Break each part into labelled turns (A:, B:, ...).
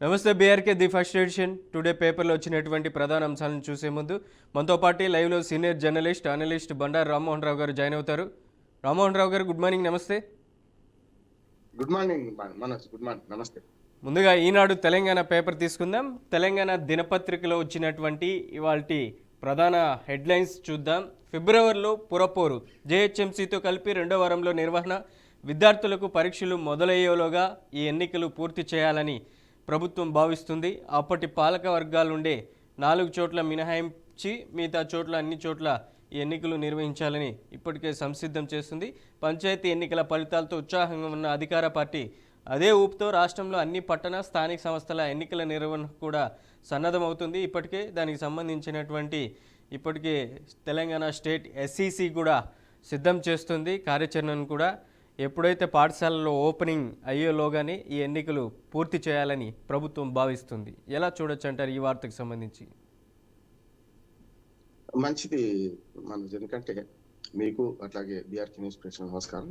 A: నమస్తే BRK the first edition today పేపర్లో వచ్చినటువంటి ప్రధాన అంశాలను చూసే ముందు మనతో పాటు లైవ్లో senior journalist analyst Bandaru Rammohan Rao garu join అవుతారు. Rammohan Rao garu good morning. నమస్తే.
B: Good morning Manoj. Good morning, నమస్తే.
A: ముందుగా ఈనాడు తెలంగాణ పేపర్ తీసుకుందాం. తెలంగాణ దినపత్రికలో వచ్చినటువంటి ఇవాల్టి ప్రధాన హెడ్లైన్స్ చూద్దాం. ఫిబ్రవరిలో పురపోరు, జేహెచ్ఎంసీతో కలిపి రెండో వారంలో నిర్వహణ, విద్యార్థులకు పరీక్షలు మొదలయ్యేలోగా ఈ ఎన్నికలు పూర్తి చేయాలని ప్రభుత్వం భావిస్తుంది. అప్పటి పాలక వర్గాలుండే 4 చోట్ల మినహాయించి మిగతా చోట్ల అన్ని చోట్ల ఈ ఎన్నికలు నిర్వహించాలని ఇప్పటికే సంసిద్ధం చేస్తుంది. పంచాయతీ ఎన్నికల ఫలితాలతో ఉత్సాహంగా ఉన్న అధికార పార్టీ అదే ఊపుతో రాష్ట్రంలో అన్ని పట్టణ స్థానిక సంస్థల ఎన్నికల నిర్వహణ కూడా సన్నద్ధమవుతుంది. ఇప్పటికే దానికి సంబంధించినటువంటి ఇప్పటికే తెలంగాణ స్టేట్ ఎస్ఈసి కూడా సిద్ధం చేస్తుంది కార్యాచరణను కూడా. ఎప్పుడైతే పాఠశాలలో ఓపెనింగ్ అయ్యేలోగానే ఈ ఎన్నికలు పూర్తి చేయాలని ప్రభుత్వం భావిస్తుంది. ఎలా చూడొచ్చు అంటారు ఈ వార్తకు సంబంధించి?
B: మంచిది మనోజ్, ఎందుకంటే మీకు అట్లాగే బీఆర్కే న్యూస్ ప్రేక్షకులకు నమస్కారం.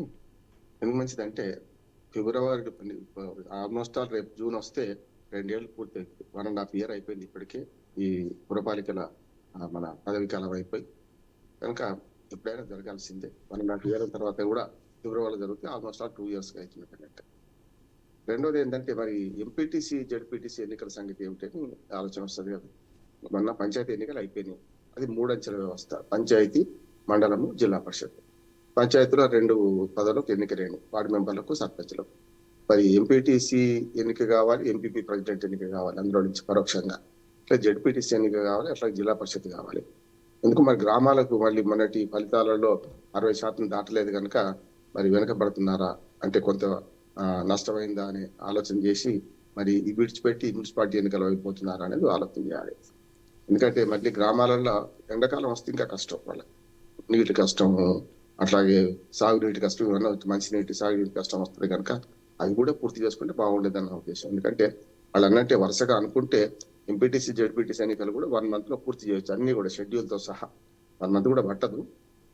B: ఎందుకు మంచిదంటే ఫిబ్రవరి ఆల్మోస్ట్ ఆల్ రేపు జూన్ వస్తే 2 ఏళ్ళు పూర్తి అవుతుంది. 1.5 year అయిపోయింది ఇప్పటికే ఈ పురపాలికల మన పదవి కాలం అయిపోయి. కనుక ఎప్పుడైనా జరగాల్సిందే. 1.5 year తర్వాత కూడా ఫిబ్రవరిలో జరుగుతుంది. ఆల్మోస్ట్ ఆల్ 2 years అవుతున్నట్టు. రెండోది ఏంటంటే మరి ఎంపీటీసీ జడ్పీటీసీ ఎన్నికల సంగతి ఏమిటని ఆలోచన వస్తుంది కదా. మొన్న పంచాయతీ ఎన్నికలు అయిపోయినాయి. అది 3 అంచెల వ్యవస్థ. పంచాయతీ, మండలము, జిల్లా పరిషత్. పంచాయతీలో 2 పదవులకు ఎన్నికలేని వార్డు మెంబర్లకు, సర్పంచ్లకు. మరి ఎంపీటీసీ ఎన్నిక కావాలి, ఎంపీపీ ప్రెసిడెంట్ ఎన్నిక కావాలి, అందులో నుంచి పరోక్షంగా. అట్లా జడ్పీటీసీ ఎన్నిక కావాలి, అట్లా జిల్లా పరిషత్ కావాలి. ఎందుకు మరి గ్రామాలకు మళ్ళీ మొన్నటి ఫలితాలలో 60% దాటలేదు కనుక మరి వెనకబడుతున్నారా అంటే కొంత నష్టమైందా అనే ఆలోచన చేసి మరి విడిచిపెట్టి మున్సిపాలిటీ ఎన్నికలు అయిపోతున్నారా అనేది ఆలోచన చేయాలి. ఎందుకంటే మళ్ళీ గ్రామాలలో ఎండాకాలం వస్తే ఇంకా కష్టం, వాళ్ళకి నీటి కష్టం, అట్లాగే సాగునీటి కష్టం, ఇవన్నీ మంచినీటి సాగునీటి కష్టం వస్తుంది కనుక అది కూడా పూర్తి చేసుకుంటే బాగుండేది అన్న ఉద్దేశం. ఎందుకంటే వాళ్ళు అన్నట్టే వరుసగా అనుకుంటే ఎంపీటీసీ జడ్పీటీసీ ఎన్నికలు కూడా 1 month లో పూర్తి చేయొచ్చు. అన్ని కూడా షెడ్యూల్తో సహా 1 month కూడా పట్టదు,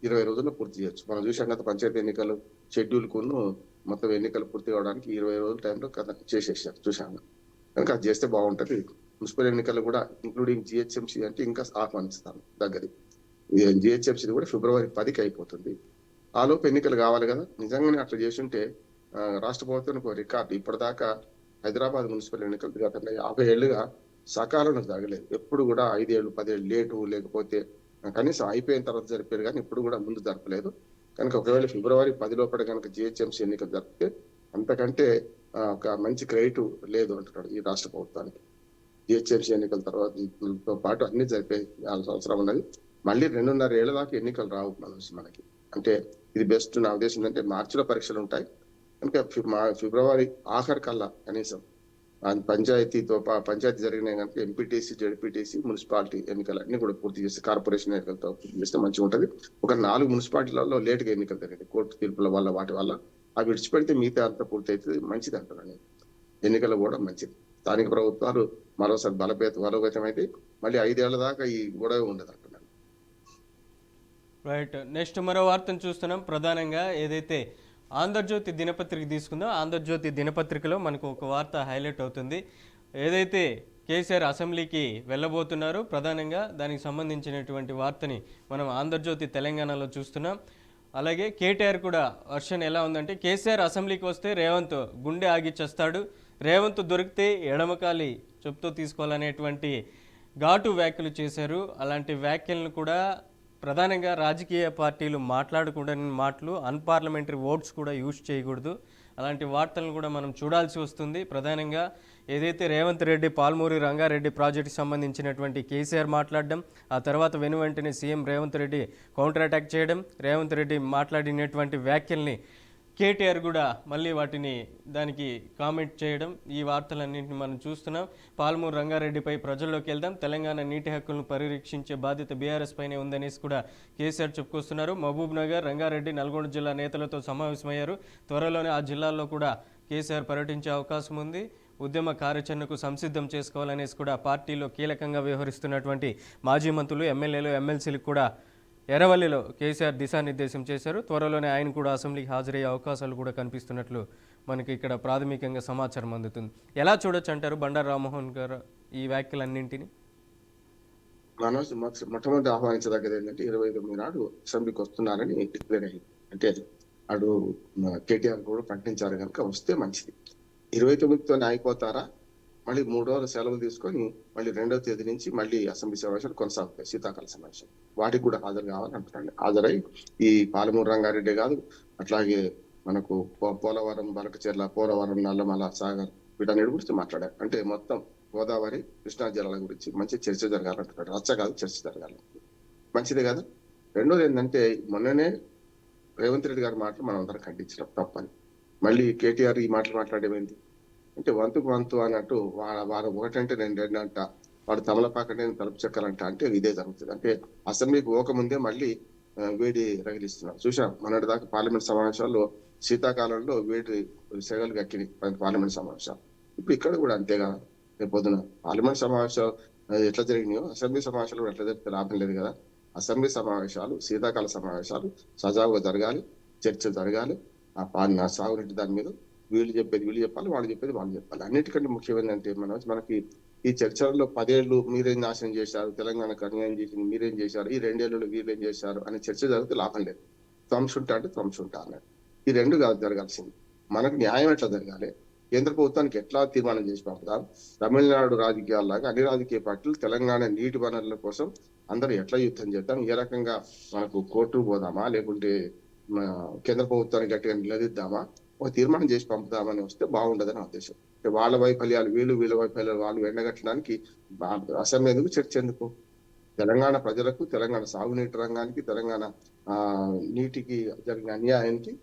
B: 20 రోజుల్లో పూర్తి చేయొచ్చు. మనం చూసాం కదా పంచాయతీ ఎన్నికలు షెడ్యూల్కు మొత్తం ఎన్నికలు పూర్తి కావడానికి 20 రోజుల టైంలో చేసేసారు, చూసాము. కనుక అది చేస్తే బాగుంటుంది. మున్సిపల్ ఎన్నికలు కూడా ఇంక్లూడింగ్ జిహెచ్ఎంసీ అంటే ఇంకా ఆహ్వానిస్తాను దగ్గర. జిహెచ్ఎంసీ కూడా ఫిబ్రవరి 10కి అయిపోతుంది. ఆలోపు ఎన్నికలు కావాలి కదా. నిజంగానే అట్లా చేస్తుంటే రాష్ట్ర ప్రభుత్వానికి ఒక రికార్డు. ఇప్పటిదాకా హైదరాబాద్ మున్సిపల్ ఎన్నికలు గత 50 ఏళ్లుగా సకాలంలో జరగలేదు. ఎప్పుడు కూడా 5 ఏళ్ళు 10 ఏళ్ళు లేటు, లేకపోతే కనీసం అయిపోయిన తర్వాత జరిపారు, కానీ ఇప్పుడు కూడా ముందు జరపలేదు. కనుక ఒకవేళ ఫిబ్రవరి 10 లోపల కనుక జిహెచ్ఎంసీ ఎన్నికలు జరిపితే అంతకంటే ఒక మంచి క్రెడిట్ లేదు అంటున్నాడు ఈ రాష్ట్ర ప్రభుత్వానికి. జిహెచ్ఎంసీ ఎన్నికల తర్వాత పాటు అన్ని జరిపే అవసరం ఉన్నది. మళ్ళీ 2.5 ఏళ్ల దాకా ఎన్నికలు రావు మనకి. అంటే ఇది బెస్ట్ నా ఉద్దేశం. ఏంటంటే మార్చిలో పరీక్షలు ఉంటాయి కనుక ఫిబ్రవరి ఆఖరి కల్లా కనీసం పంచాయతీ జరిగినాయి కనుక ఎంపీటీసీ జడ్పీటీసీ మున్సిపాలిటీ ఎన్నికలు అన్ని కూడా పూర్తి చేస్తే, కార్పొరేషన్ ఎన్నికలతో పూర్తి చేస్తే మంచిగా ఉంటుంది. ఒక 4 మున్సిపాలిటీలలో లేటుగా ఎన్నికలు జరిగింది కోర్టు తీర్పుల వల్ల, వాటి వల్ల అవి విడిచిపెడితే మిగతా అంతా పూర్తి అవుతుంది. మంచిది అంటున్నాను. ఎన్నికలు కూడా మంచిది. స్థానిక ప్రభుత్వాలు మరోసారి బలోపేతం అయితే మళ్ళీ 5 ఏళ్ల దాకా ఈ గొడవ ఉండదు అంటున్నాను.
A: రైట్. నెక్స్ట్ మరో వార్తను చూస్తున్నాం. ప్రధానంగా ఏదైతే ఆంధ్రజ్యోతి దినపత్రిక తీసుకుందో, ఆంధ్రజ్యోతి దినపత్రికలో మనకు ఒక వార్త హైలైట్ అవుతుంది. ఏదైతే కేసీఆర్ అసెంబ్లీకి వెళ్ళబోతున్నారో ప్రధానంగా దానికి సంబంధించినటువంటి వార్తని మనం ఆంధ్రజ్యోతి తెలంగాణలో చూస్తున్నాం. అలాగే కేటీఆర్ కూడా వర్షన్ ఎలా ఉందంటే, కేసీఆర్ అసెంబ్లీకి వస్తే రేవంత్ గుండె ఆగిచ్చేస్తాడు, రేవంత్ దొరికితే ఎడమకాలి చెప్తూ తీసుకోవాలనేటువంటి ఘాటు వ్యాఖ్యలు చేశారు. అలాంటి వ్యాఖ్యలను కూడా ప్రధానంగా రాజకీయ పార్టీలు మాట్లాడకూడని మాటలు, అన్పార్లమెంటరీ ఓట్స్ కూడా యూజ్ చేయకూడదు. అలాంటి వార్తలను కూడా మనం చూడాల్సి వస్తుంది. ప్రధానంగా ఏదైతే రేవంత్ రెడ్డి పాల్మూరి రంగారెడ్డి ప్రాజెక్టుకి సంబంధించినటువంటి కేసీఆర్ మాట్లాడడం, ఆ తర్వాత వెంటనే CM Revanth Reddy counter attack చేయడం, రేవంత్ రెడ్డి మాట్లాడినటువంటి వ్యాఖ్యల్ని కేటీఆర్ కూడా మళ్ళీ వాటిని దానికి కామెంట్ చేయడం, ఈ వార్తలన్నింటినీ మనం చూస్తున్నాం. పాల్మూరు రంగారెడ్డిపై ప్రజల్లోకి వెళ్దాం, తెలంగాణ నీటి హక్కులను పరిరక్షించే బాధ్యత బీఆర్ఎస్ పైనే ఉందనేసి కూడా కేసీఆర్ చెప్పుకొస్తున్నారు. మహబూబ్ నగర్, రంగారెడ్డి, నల్గొండ జిల్లా నేతలతో సమావేశమయ్యారు. త్వరలోనే ఆ జిల్లాల్లో కూడా కేసీఆర్ పర్యటించే అవకాశం ఉంది. ఉద్యమ కార్యాచరణకు సంసిద్ధం చేసుకోవాలనేసి కూడా పార్టీలో కీలకంగా వ్యవహరిస్తున్నటువంటి మాజీ మంత్రులు, ఎమ్మెల్యేలు, ఎమ్మెల్సీలకు కూడా ఎర్రవల్లిలో కేసీఆర్ దిశానిర్దేశం చేశారు. త్వరలోనే ఆయన కూడా అసెంబ్లీకి హాజరయ్యే అవకాశాలు కూడా కనిపిస్తున్నట్లు మనకి ఇక్కడ ప్రాథమికంగా సమాచారం అందుతుంది. ఎలా చూడొచ్చు అంటారు బండారు రామ్మోహన్ గారు ఈ వ్యాఖ్యలన్నింటినీ?
B: మొట్టమొదటి ఆహ్వానించదగ్గది ఏంటంటే 29 నాడు అసెంబ్లీకి వస్తున్నారని డిక్లేర్ అయింది. అంటే అటు కేటీఆర్ కూడా ప్రకటించారు కనుక వస్తే మంచిది. 29తో అయిపోతారా? మళ్ళీ 3 రోజులు సెలవులు తీసుకొని మళ్ళీ 2వ తేదీ నుంచి మళ్ళీ అసెంబ్లీ సమావేశాలు కొనసాగుతాయి, శీతాకాల సమావేశం. వాటికి కూడా హాజరు కావాలని అంటున్నాను. హాజరై ఈ పాలమూరు రంగారెడ్డి కాదు, అట్లాగే మనకు పోలవరం, బలకచెర్ల, పోలవరం, నల్లమల, సాగర్ వీటన్నిటి గురించి మాట్లాడారు. అంటే మొత్తం గోదావరి, కృష్ణా జలాల గురించి మంచి చర్చ జరగాలంటున్నాడు. రచ్చ కాదు, చర్చ జరగాలి. మంచిదే కదా. రెండోది ఏంటంటే మొన్ననే రేవంత్ రెడ్డి గారి మాటలు మనం అందరం ఖండించడం తప్పని. మళ్ళీ కేటీఆర్ ఈ మాటలు మాట్లాడేమైంది అంటే వంతుకు వంతు అన్నట్టు వారు ఒకటంటే రెండు అంట, వాడు తమలపాకంటే తలుపు చెక్కాలంట. అంటే ఇదే జరుగుతుంది. అంటే అసెంబ్లీకి పోకముందే మళ్ళీ వేడి రగిలిస్తున్నారు. చూసాం మొన్నటి దాకా పార్లమెంట్ సమావేశాల్లో శీతాకాలంలో వేడి సెగలు గక్కినాయి పార్లమెంట్ సమావేశాలు. ఇప్పుడు ఇక్కడ కూడా అంతేగా. రేపు పొద్దున పార్లమెంట్ సమావేశాలు ఎట్లా జరిగినాయో అసెంబ్లీ సమావేశాలు కూడా ఎట్లా జరిగితే లాభం లేదు కదా. అసెంబ్లీ సమావేశాలు, శీతాకాల సమావేశాలు సజావుగా జరగాలి, చర్చ జరగాలి. ఆ సాగునీటి దాని మీద వీళ్ళు చెప్పేది వీళ్ళు చెప్పాలి, వాళ్ళు చెప్పేది వాళ్ళు చెప్పాలి. అన్నిటికంటే ముఖ్యం ఏంటంటే మనకి ఈ చర్చలలో 10 ఏళ్ళు మీరేం నాశనం చేశారు, తెలంగాణకు అన్యాయం చేసింది మీరేం చేశారు, ఈ 2 ఏళ్ళు వీళ్ళేం చేశారు అనే చర్చ జరిగితే లాభం లేదు. త్వంశుంటా అంటే త్వంశుంటా అన్నాడు. ఈ రెండు కాదు జరగాల్సింది. మనకు న్యాయం ఎట్లా జరగాలి, కేంద్ర ప్రభుత్వానికి ఎట్లా తీర్మానం చేసి పంపుతాం. తమిళనాడు రాజకీయాల్లాగా అన్ని రాజకీయ పార్టీలు తెలంగాణ నీటి వనరుల కోసం అందరూ ఎట్లా యుద్ధం చేద్దాం, ఏ రకంగా మనకు కోర్టుకు పోదామా, లేకుంటే కేంద్ర ప్రభుత్వానికి గట్టిగా నిలదీద్దామా, ఒక తీర్మానం చేసి పంపుదామని వస్తే బాగుండదని నా ఉద్దేశం. వాళ్ళ వైఫల్యాలు వీళ్ళ వైఫల్యాలు వాళ్ళు ఎండగట్టడానికి అసెంబ్లీ ఎందుకు, చర్చ ఎందుకు? తెలంగాణ ప్రజలకు, తెలంగాణ సాగునీటి రంగానికి, తెలంగాణ నీటికి జరిగిన అన్యాయానికి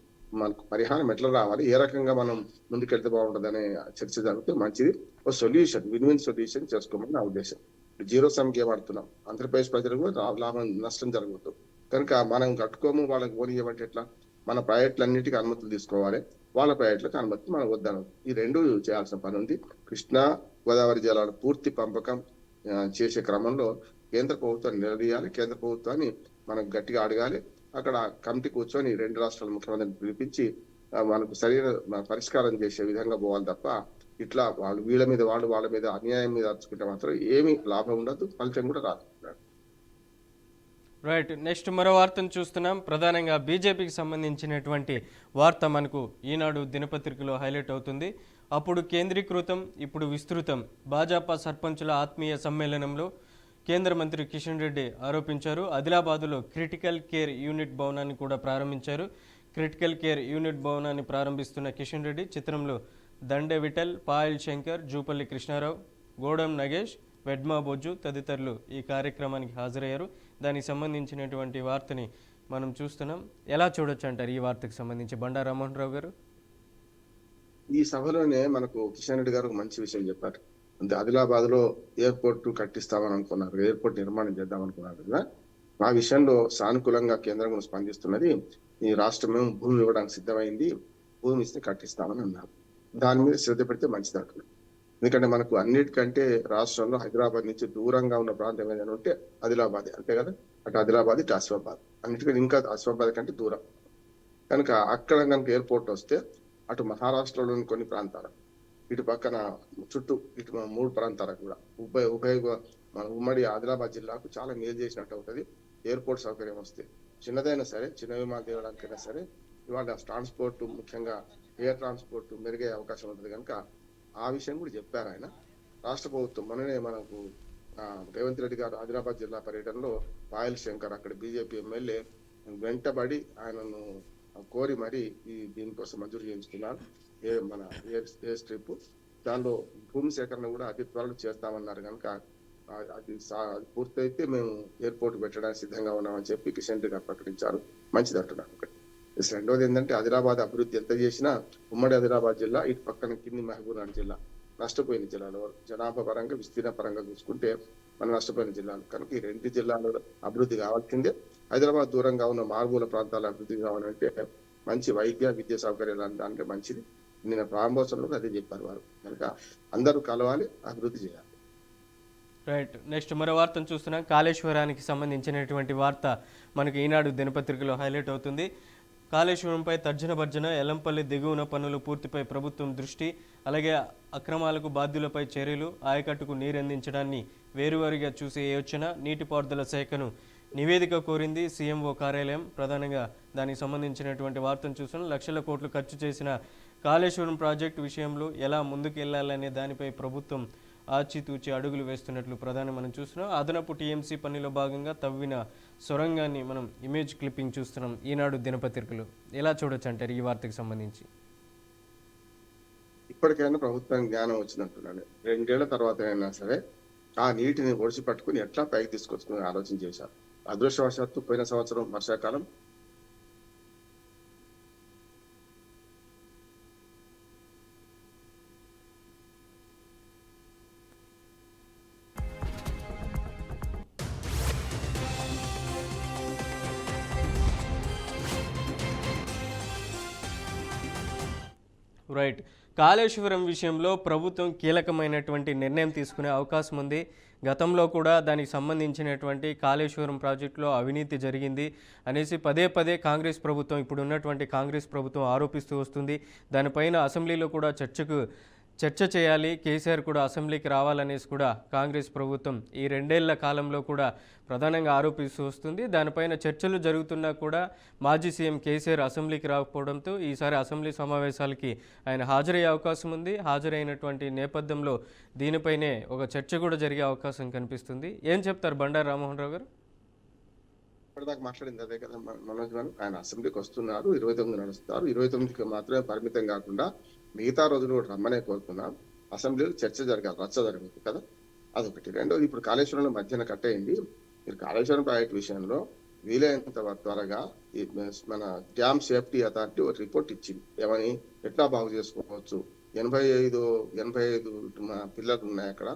B: మనకు పరిహారం ఎట్లా రావాలి, ఏ రకంగా మనం ముందుకెళ్తే బాగుంటుంది అనే చర్చ జరిగితే మంచిది. ఒక సొల్యూషన్, విన్ సొల్యూషన్ చేసుకోమని నా ఉద్దేశం. జీరో సమ్ గేమ్ ఆడుతున్నాం. ఆంధ్రప్రదేశ్ ప్రజలకు లాభం నష్టం జరగదు కనుక మనం కట్టుకోము, వాళ్ళకి పోనీయమంటే ఎట్లా? మన ప్రాజెక్టులన్నిటికీ అనుమతులు తీసుకోవాలి, వాళ్ళ ప్రాజెక్టులకు అనుమతి మనం వద్దాను. ఈ రెండు చేయాల్సిన పని ఉంది. కృష్ణా గోదావరి జలాల పూర్తి పంపకం చేసే క్రమంలో కేంద్ర ప్రభుత్వాన్ని నిలదీయాలి, కేంద్ర ప్రభుత్వాన్ని మనం గట్టిగా అడగాలి. అక్కడ కమిటీ కూర్చొని 2 రాష్ట్రాల ముఖ్యమంత్రిని పిలిపించి మనకు సరైన పరిష్కారం చేసే విధంగా పోవాలి తప్ప ఇట్లా వాళ్ళు వీళ్ళ మీద వాళ్ళ మీద అన్యాయం మీద అర్చుకుంటే మాత్రం ఏమీ లాభం ఉండదు, ఫలితం కూడా రాదు.
A: రైట్. నెక్స్ట్ మరో వార్తను చూస్తున్నాం. ప్రధానంగా బీజేపీకి సంబంధించినటువంటి వార్త మనకు ఈనాడు దినపత్రికలో హైలైట్ అవుతుంది. అప్పుడు కేంద్రీకృతం, ఇప్పుడు విస్తృతం. భాజపా సర్పంచుల ఆత్మీయ సమ్మేళనంలో కేంద్ర మంత్రి కిషన్ రెడ్డి ఆరోపించారు. ఆదిలాబాదులో క్రిటికల్ కేర్ యూనిట్ భవనాన్ని కూడా ప్రారంభించారు. క్రిటికల్ కేర్ యూనిట్ భవనాన్ని ప్రారంభిస్తున్న కిషన్ రెడ్డి చిత్రంలో దండే విఠల్, పాయల్ శంకర్, జూపల్లి కృష్ణారావు, గోడం నగేష్, వెడ్మా బొజ్జు తదితరులు ఈ కార్యక్రమానికి హాజరయ్యారు. దానికి సంబంధించినటువంటి వార్తని మనం చూస్తున్నాం. ఎలా చూడొచ్చు అంటారు ఈ వార్తకు సంబంధించి బండారు రామ్మోహన్ రావు గారు?
B: ఈ సభలోనే మనకు కిషన్ రెడ్డి గారు మంచి విషయం చెప్పారు. అంటే ఆదిలాబాద్ లో ఎయిర్పోర్ట్ కట్టిస్తామని అనుకున్నారు, ఎయిర్పోర్ట్ నిర్మాణం చేద్దాం అనుకున్నారు కదా. ఆ విషయంలో సానుకూలంగా కేంద్రం కూడా స్పందిస్తున్నది. ఈ రాష్ట్రం భూమి ఇవ్వడానికి సిద్ధమైంది, భూమి ఇస్తే కట్టిస్తామని అన్నారు. దాని మీద శ్రద్ధ పెడితే మంచిది అంటున్నారు. ఎందుకంటే మనకు అన్నిటికంటే రాష్ట్రంలో హైదరాబాద్ నుంచి దూరంగా ఉన్న ప్రాంతం ఏదైనా ఉంటే ఆదిలాబాద్, అంతే కదా. అటు ఆదిలాబాద్, ఇటు ఆసిఫాబాద్, అన్నిటికంటే ఇంకా ఆసిఫాబాద్ కంటే దూరం కనుక అక్కడ కనుక ఎయిర్పోర్ట్ వస్తే అటు మహారాష్ట్రలోని కొన్ని ప్రాంతాలకు, ఇటు పక్కన చుట్టూ ఇటు 3 ప్రాంతాలకు కూడా ఉభయ మన ఉమ్మడి ఆదిలాబాద్ జిల్లాకు చాలా మేలు చేసినట్టు అవుతుంది. ఎయిర్పోర్ట్ సౌకర్యం వస్తే చిన్నదైనా సరే, చిన్న విమానం తీయడానికైనా సరే ఇవాళ ట్రాన్స్పోర్ట్, ముఖ్యంగా ఎయిర్ ట్రాన్స్పోర్ట్ మెరుగే అవకాశం ఉంటుంది కనుక ఆ విషయం కూడా చెప్పారు ఆయన. రాష్ట్ర ప్రభుత్వం మొన్ననే మనకు రేవంత్ రెడ్డి గారు ఆదిలాబాద్ జిల్లా పర్యటనలో పాయల్ శంకర్ అక్కడ బీజేపీ ఎమ్మెల్యే వెంటబడి ఆయనను కోరి మరి దీనికోసం మంజూరు చేయించుకున్నారు. మన ఎయిర్ స్ట్రిప్, దానిలో భూమి సేకరణ కూడా అతి త్వరలో చేస్తామన్నారు కనుక అది పూర్తయితే మేము ఎయిర్పోర్ట్ పెట్టడానికి సిద్ధంగా ఉన్నామని చెప్పి కిషన్ రెడ్డి గారు ప్రకటించారు. మంచిది అంటున్నారు. రెండోది ఏంటంటే ఆదిలాబాద్ అభివృద్ధి ఎంత చేసినా ఉమ్మడి ఆదిలాబాద్ జిల్లా, ఇటు పక్కన కింది మహబూబ్నగర్ జిల్లా నష్టపోయిన జిల్లాలు. జనాభా పరంగా, విస్తీర్ణ పరంగా చూసుకుంటే మనం నష్టపోయిన జిల్లాలు కనుక ఈ 2 జిల్లాలు అభివృద్ధి కావాల్సిందే. హైదరాబాద్ దూరంగా ఉన్న మారుమూల ప్రాంతాల అభివృద్ధి కావాలంటే మంచి వైద్య, విద్యా సౌకర్యాలు అంటే మంచిది. నిన్న ప్రారంభోత్సవంలో అదే చెప్పారు వారు. కనుక అందరూ కలవాలి, అభివృద్ధి చేయాలి.
A: రైట్. నెక్స్ట్ మరో వార్తను చూస్తున్నాం. కాళేశ్వరానికి సంబంధించినటువంటి వార్త మనకి ఈనాడు దినపత్రికలో హైలైట్ అవుతుంది. కాళేశ్వరంపై తర్జన భర్జన, ఎల్లంపల్లి దిగువన పనులు పూర్తిపై ప్రభుత్వం దృష్టి, అలాగే అక్రమాలకు బాధ్యులపై చర్యలు, ఆయకట్టుకు నీరందించడాన్ని వేరువారీగా చూసే యోచన, నీటిపారుదల శాఖను నివేదిక కోరింది సీఎంఓ కార్యాలయం. ప్రధానంగా దానికి సంబంధించినటువంటి వార్తను చూస్తున్నాం. లక్షల కోట్లు ఖర్చు చేసిన కాళేశ్వరం ప్రాజెక్టు విషయంలో ఎలా ముందుకెళ్లాలనే దానిపై ప్రభుత్వం ఆచితూచి అడుగులు వేస్తున్నట్లు ప్రధాని మనం చూస్తున్నాం. అదనపు టీఎంసీ పనిలో భాగంగా తవ్విన సొరంగాన్ని మనం ఇమేజ్ క్లిప్పింగ్ చూస్తున్నాం ఈనాడు దినపత్రికలు. ఎలా చూడొచ్చు అంటారు ఈ వార్తకు సంబంధించి?
B: ఇప్పటికైనా ప్రభుత్వం జ్ఞానం వచ్చినట్టున్నాడు. 2 ఏళ్ల తర్వాత అయినా సరే ఆ నీటిని ఒడిసి పట్టుకుని ఎట్లా పైకి తీసుకొచ్చుకుని ఆలోచన చేశారు. అదృష్టవశాత్తు పోయిన సంవత్సరం వర్షాకాలం
A: రైట్. కాళేశ్వరం విషయంలో ప్రభుత్వం కీలకమైనటువంటి నిర్ణయం తీసుకునే అవకాశం ఉంది. గతంలో కూడా దానికి సంబంధించినటువంటి కాళేశ్వరం ప్రాజెక్టులో అవినీతి జరిగింది అనేసి పదే పదే కాంగ్రెస్ ప్రభుత్వం, ఇప్పుడు ఉన్నటువంటి కాంగ్రెస్ ప్రభుత్వం ఆరోపిస్తూ వస్తుంది. దానిపైన అసెంబ్లీలో కూడా చర్చ చేయాలి, కేసీఆర్ కూడా అసెంబ్లీకి రావాలనేసి కూడా కాంగ్రెస్ ప్రభుత్వం ఈ 2 ఏళ్ల కాలంలో కూడా ప్రధానంగా ఆరోపిస్తూ వస్తుంది. దానిపైన చర్చలు జరుగుతున్నా కూడా మాజీ సీఎం కేసీఆర్ అసెంబ్లీకి రాకపోవడంతో ఈసారి అసెంబ్లీ సమావేశాలకి ఆయన హాజరయ్యే అవకాశం ఉంది. హాజరైనటువంటి నేపథ్యంలో దీనిపైనే ఒక చర్చ కూడా జరిగే అవకాశం కనిపిస్తుంది. ఏం చెప్తారు బండారు రామ్మోహన్ రావు గారు?
B: ఇప్పటిదాకా మాట్లాడింది అదే కదా మనోజ్ గారు. ఆయన అసెంబ్లీకి వస్తున్నారు, 29 నడుస్తారు. 29కి మాత్రమే పరిమితం కాకుండా మిగతా రోజులు కూడా రమ్మనే కోరుతున్నాం. అసెంబ్లీలో చర్చ జరగాలి, రచ్చ జరగదు కదా, అదొకటి. రెండోది, ఇప్పుడు కాళేశ్వరంలో మధ్యన కట్టేయండి. మీరు కాళేశ్వరం ప్రాజెక్టు విషయంలో వీలైనంత త్వరగా ఈ మన డ్యామ్ సేఫ్టీ అథారిటీ ఒక రిపోర్ట్ ఇచ్చింది. ఏమని, ఎట్లా బాగు చేసుకోవచ్చు. 85 పిల్లలు ఉన్నాయి అక్కడ.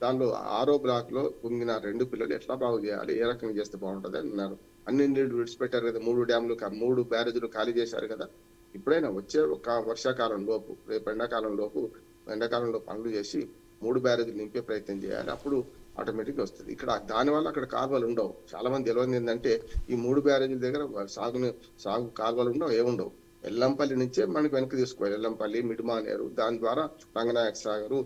B: దానిలో 6వ బ్లాక్ లో కుంగిన 2 పిల్లలు ఎట్లా బాగు చేయాలి, ఏ రకంగా చేస్తే బాగుంటుంది అని అన్నారు. అన్ని నీళ్లు విడిచిపెట్టారు కదా, 3 డ్యాములు 3 బ్యారేజీలు ఖాళీ చేశారు కదా. ఇప్పుడైనా వచ్చే ఒక వర్షాకాలం లోపు, రేపు ఎండాకాలంలో పనులు చేసి 3 బ్యారేజీలు నింపే ప్రయత్నం చేయాలి. అప్పుడు ఆటోమేటిక్ వస్తుంది. ఇక్కడ దానివల్ల అక్కడ కాలువలు ఉండవు. చాలా మంది తెలియదు ఏంటంటే, ఈ 3 బ్యారేజీల దగ్గర సాగు కాలువలు ఉండవు, ఏముండవు. ఎల్లంపల్లి నుంచే మనకు వెనక్కి తీసుకోవాలి. ఎల్లంపల్లి, మిడిమానేరు, దాని ద్వారా రంగనాయక సాగరు,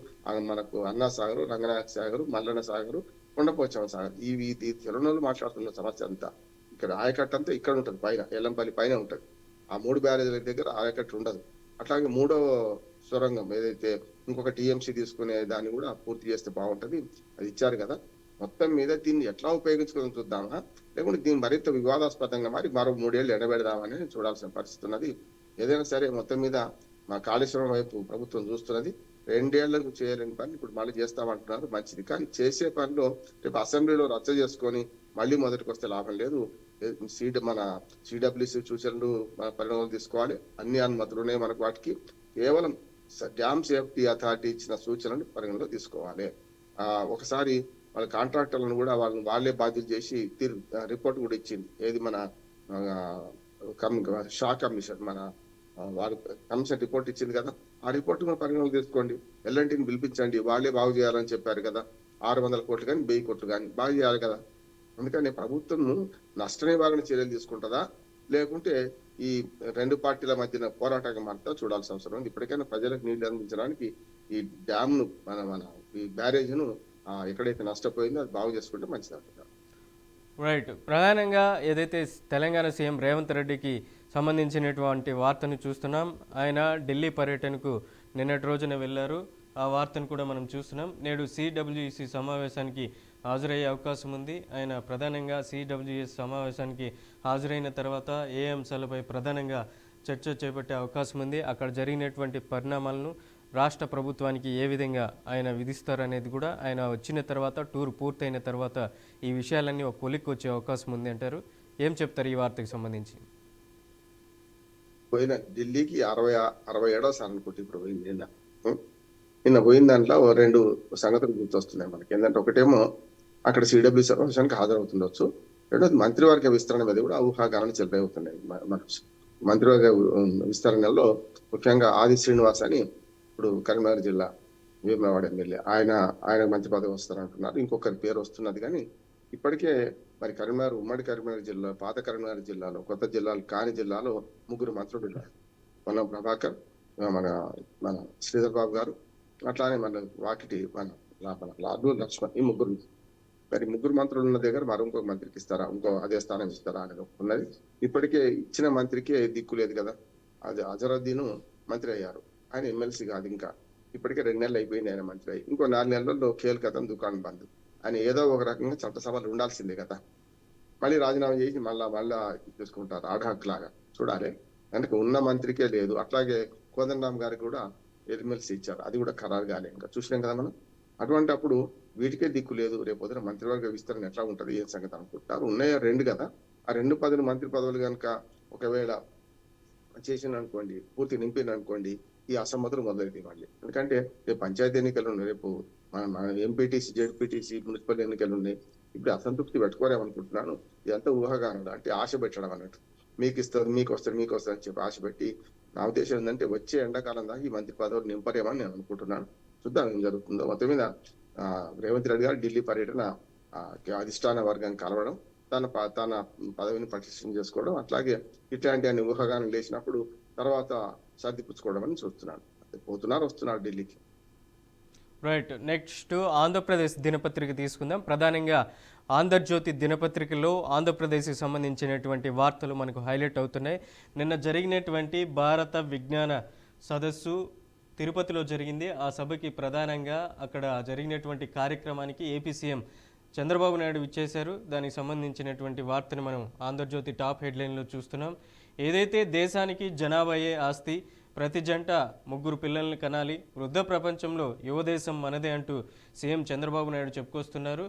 B: మనకు అన్నా సాగరు, రంగనాయక సాగరు, మల్లన్న సాగరు, కొండపోచమ్మ సాగర్. ఈ తెలంగాణలో మాట్లాడుతున్న సమస్య అంతా ఇక్కడ ఆయకట్టు అంతా ఇక్కడ ఉంటుంది, పైన ఎల్లంపల్లి పైన ఉంటుంది. ఆ 3 బ్యారేజీల దగ్గర ఆయకట్టు ఉండదు. అట్లాగే 3వ సొరంగం ఏదైతే ఇంకొక టీఎంసీ తీసుకునే దాన్ని కూడా పూర్తి చేస్తే బాగుంటది. అది ఇచ్చారు కదా. మొత్తం మీద దీన్ని ఎట్లా ఉపయోగించుకొని చూద్దామా, లేకుంటే దీన్ని మరింత వివాదాస్పదంగా మరి మరో 3 ఏళ్ళు ఎడబెడదామని చూడాల్సిన పరిస్థితి ఉన్నది. ఏదైనా సరే మొత్తం మీద మా కాళేశ్వరం వైపు ప్రభుత్వం చూస్తున్నది. 2 ఏళ్లకు చేయలేని పని ఇప్పుడు మళ్ళీ చేస్తామంటున్నారు, మంచిది. కానీ చేసే పనిలో రేపు అసెంబ్లీలో రచ్చ చేసుకొని మళ్ళీ మొదటికి వస్తే లాభం లేదు. మన సిడబ్ల్యూసి సూచనలు పరిణామాలు తీసుకోవాలి. అన్ని అనుమతులు ఉన్నాయి మనకు. వాటికి కేవలం డ్యామ్ సేఫ్టీ అథారిటీ ఇచ్చిన సూచనలు పరిగణలో తీసుకోవాలి. ఒకసారి వాళ్ళ కాంట్రాక్టర్లను కూడా వాళ్ళే బాధ్యత చేసి రిపోర్ట్ కూడా ఇచ్చింది. ఏది మన షా కమిషన్, మన వారి కమిషన్ రిపోర్ట్ ఇచ్చింది కదా. ఆ రిపోర్ట్ మన పరిగణలో తీసుకోండి. ఎల్ఎన్టీని పిలిపించండి, వాళ్ళే బాగు చేయాలని చెప్పారు కదా. 600 కోట్లు కానీ 1000 కోట్లు కానీ బాగు చేయాలి కదా. అందుకని ప్రభుత్వం నష్ట నివారణ చర్యలు తీసుకుంటుందా, లేకుంటే ఈ 2 పార్టీల మధ్యన పోరాటంగా మాత్రం చూడాల్సిన అవసరం ఉంది. ఇప్పటికైనా ప్రజలకు నీళ్లు అందించడానికి ఈ డ్యామ్ ను మన ఈ బ్యారేజ్ ను ఎక్కడైతే నష్టపోయిందో అది బాగు చేసుకుంటే మంచిది అంటున్నారు.
A: రైట్. ప్రధానంగా ఏదైతే తెలంగాణ సీఎం రేవంత్ రెడ్డికి సంబంధించినటువంటి వార్తను చూస్తున్నాం. ఆయన ఢిల్లీ పర్యటనకు నిన్నటి రోజున వెళ్ళారు. ఆ వార్తను కూడా మనం చూస్తున్నాం. నేడు సిడబ్ల్యూసి సమావేశానికి హాజరయ్యే అవకాశం ఉంది. ఆయన ప్రధానంగా సిడబ్ల్యూఎస్ సమావేశానికి హాజరైన తర్వాత ఏ అంశాలపై ప్రధానంగా చర్చ చేపట్టే అవకాశం ఉంది, అక్కడ జరిగినటువంటి పరిణామాలను రాష్ట్ర ప్రభుత్వానికి ఏ విధంగా ఆయన విధిస్తారనేది కూడా ఆయన వచ్చిన తర్వాత, టూర్ పూర్తయిన తర్వాత ఈ విషయాలన్నీ ఒక కొలిక్కి వచ్చే అవకాశం ఉంది అంటారు. ఏం చెప్తారు ఈ వార్తకు సంబంధించి?
B: పోయిన ఢిల్లీకి 67వ సార్ అనుకుంటే ఇప్పుడు పోయింది. నిన్న పోయిన దాంట్లో 2 సంగతులు గుర్తొస్తున్నాయి మనకి. ఏంటంటే, ఒకటేమో అక్కడ సిడబ్ల్యూ సమావేశానికి హాజరవుతుండొచ్చు. రెండోది మంత్రివర్గ విస్తరణ మీద కూడా ఊహాగానాలు చెలరేగుతున్నాయి. మన మంత్రివర్గ విస్తరణలో ముఖ్యంగా ఆది శ్రీనివాస్ అని ఇప్పుడు కరీంనగర్ జిల్లా వేములవాడ ఎమ్మెల్యే ఆయన మంత్రి పదవి వస్తారంటున్నారు. ఇంకొకరి పేరు వస్తున్నది కానీ ఇప్పటికే మరి కరీంనగర్, ఉమ్మడి కరీంనగర్ జిల్లా, పాత కరీంనగర్ జిల్లాలో, కొత్త జిల్లాలు కాని జిల్లాలో 3 మంత్రులు ఉన్నారు. పొన్నం ప్రభాకర్, మన మన శ్రీధర్ బాబు గారు, అట్లానే మన వాకిటి మన లార్డు లక్ష్మణ్, ఈ 3. మరి 3 మంత్రులు ఉన్న దగ్గర మరో ఇంకొక మంత్రికి ఇస్తారా, ఇంకో అదే స్థానం ఇస్తారా అనేది ఉన్నది. ఇప్పటికే ఇచ్చిన మంత్రికే దిక్కు లేదు కదా. అది అజరుద్దీన్ మంత్రి అయ్యారు, ఆయన ఎమ్మెల్సీ కాదు ఇంకా. ఇప్పటికే 2 నెలలు అయిపోయింది ఆయన మంత్రి అయ్యి. ఇంకో 4 నెలల్లో కథం దుకాణం బంద్. ఆయన ఏదో ఒక రకంగా చట్టసభలు ఉండాల్సిందే కదా. మళ్ళీ రాజీనామా చేసి మళ్ళా చేసుకుంటారు ఆడాక్ లాగా చూడాలి. అందుకే ఉన్న మంత్రికే లేదు. అట్లాగే కోదండరామ్ గారికి కూడా ఎమ్మెల్సీ ఇచ్చారు, అది కూడా ఖరారు కాలే, ఇంకా చూసినాం కదా మనం. అటువంటి అప్పుడు వీటికే దిక్కు లేదు. రేపు పొద్దున మంత్రివర్గ విస్తరణ ఎట్లా ఉంటది, ఏం సంగతి అనుకుంటారు. ఉన్నాయా 2 కదా. ఆ 2 మంత్రి పదవులు కనుక ఒకవేళ చేసిన అనుకోండి, పూర్తి నింపిన అనుకోండి, ఈ అసమ్మతులు మొదలైతే మళ్ళీ. ఎందుకంటే రేపు పంచాయతీ ఎన్నికలు ఉన్నాయి, రేపు మన ఎంపీటీసీ, జెడ్పీటీసీ, మున్సిపల్ ఎన్నికలు ఉన్నాయి. ఇప్పుడు అసంతృప్తి పెట్టుకోలేమనుకుంటున్నాను. ఇదంతా ఊహాగానం, అంటే ఆశ పెట్టడం అన్నట్టు. మీకు ఇస్తుంది, మీకు వస్తుంది అని చెప్పి ఆశ పెట్టి, నా ఉద్దేశం ఏంటంటే వచ్చే ఎండాకాలం దాకా ఈ మంత్రి పదవులు నింపరేమని నేను అనుకుంటున్నాను. చూద్దాం ఏం జరుగుతుందో. మొత్తం మీద రేవంత్ రెడ్డి గారు ఢిల్లీ పర్యటన, అధిష్టాన వర్గాన్ని కలవడం, తన పదవిని పటిష్టం చేసుకోవడం, అట్లాగే ఇట్లాంటి అన్ని ఊహాగానం లేచినప్పుడు తర్వాత సర్దిపుచ్చుకోవడం అని చూస్తున్నాను. వస్తున్నారు ఢిల్లీకి.
A: రైట్. నెక్స్ట్ ఆంధ్రప్రదేశ్ దినపత్రిక తీసుకుందాం. ప్రధానంగా ఆంధ్రజ్యోతి దినపత్రికలో ఆంధ్రప్రదేశ్కి సంబంధించినటువంటి వార్తలు మనకు హైలైట్ అవుతున్నాయి. నిన్న జరిగినటువంటి భారత విజ్ఞాన సదస్సు తిరుపతిలో జరిగింది. ఆ సభకి ప్రధానంగా అక్కడ జరిగినటువంటి కార్యక్రమానికి ఏపీ సీఎం చంద్రబాబు నాయుడు విచ్చేశారు. దానికి సంబంధించినటువంటి వార్తను మనం ఆంధ్రజ్యోతి టాప్ హెడ్లైన్లో చూస్తున్నాం. ఏదైతే దేశానికి జనాభాయే ఆస్తి, ప్రతి జంట 3 పిల్లల్ని కనాలి, వృద్ధ ప్రపంచంలో యువదేశం మనదే అంటూ సీఎం చంద్రబాబు నాయుడు చెప్పుకొస్తున్నారు.